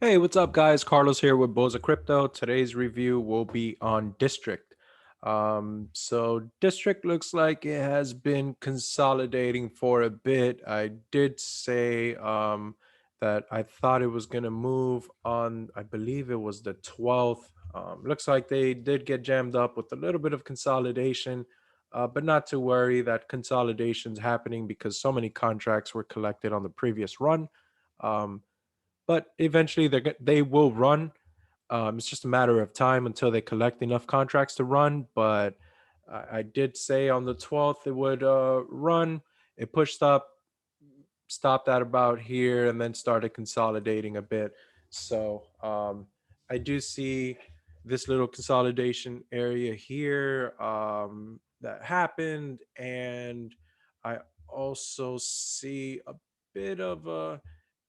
Hey, what's up, guys? Carlos here with Boza Crypto. Today's review will be on District. So District looks like it has been consolidating for a bit. I did say that I thought it was going to move on, I believe it was the 12th. Looks like they did get jammed up with a little bit of consolidation, but not to worry. That consolidation's happening because so many contracts were collected on the previous run. Um, but eventually they will run. It's just a matter of time until they collect enough contracts to run. But I did say on the 12th it would run. It pushed up, stopped at about here, and then started consolidating a bit. So I do see this little consolidation area here that happened, and I also see a bit of a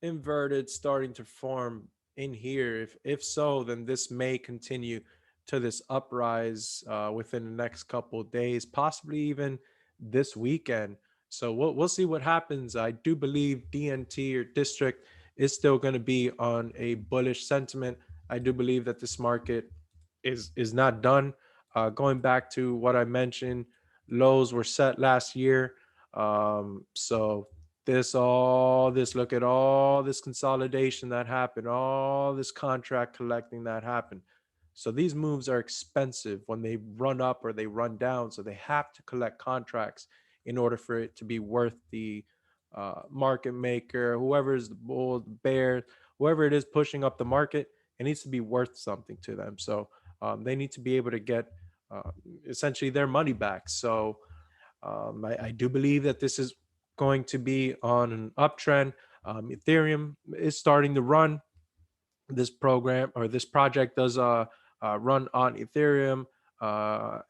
inverted starting to form in here. If so, then this may continue to this uprise within the next couple of days, possibly even this weekend. So we'll see what happens. I do believe DNT or District is still going to be on a bullish sentiment. I do believe that this market is not done. Going back to what I mentioned, lows were set last year. So this look at all this consolidation that happened, all this contract collecting that happened. So these moves are expensive when they run up or they run down. So they have to collect contracts in order for it to be worth the market maker, whoever is the bull, the bear, whoever it is pushing up the market, it needs to be worth something to them. So they need to be able to get uh, essentially their money back. So I do believe that this is going to be on an uptrend. Ethereum is starting to run. This program or this project does run on Ethereum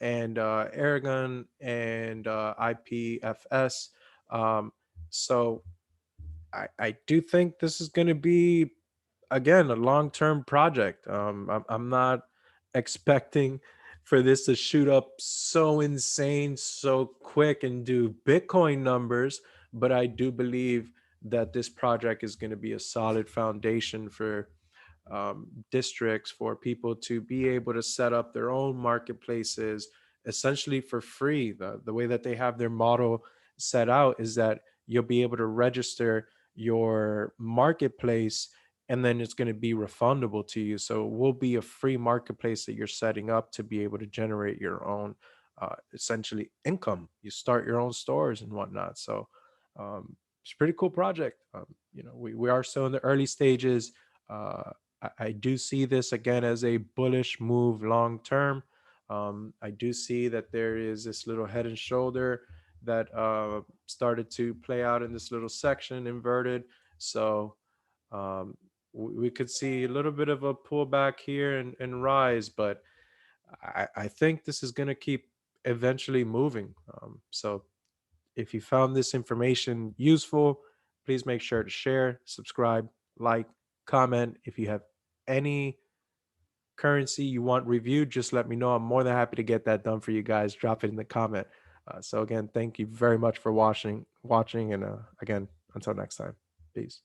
and Aragon and IPFS. Um, so I do think this is going to be again a long-term project. I'm not expecting for this to shoot up so insane so quick and do Bitcoin numbers, but I do believe that this project is going to be a solid foundation for districts, for people to be able to set up their own marketplaces essentially for free. The way that they have their model set out is that you'll be able to register your marketplace and then it's going to be refundable to you. So it will be a free marketplace that you're setting up to be able to generate your own essentially income. You start your own stores and whatnot. So it's a pretty cool project. We are still in the early stages. I do see this again as a bullish move long term. I do see that there is this little head and shoulder that started to play out in this little section inverted. So um, we could see a little bit of a pullback here and rise, but I think this is going to keep eventually moving. So if you found this information useful, please make sure to share, subscribe, like, comment. If you have any currency you want reviewed, just let me know. I'm more than happy to get that done for you guys. Drop it in the comment. So again, thank you very much for watching, and again, until next time, peace.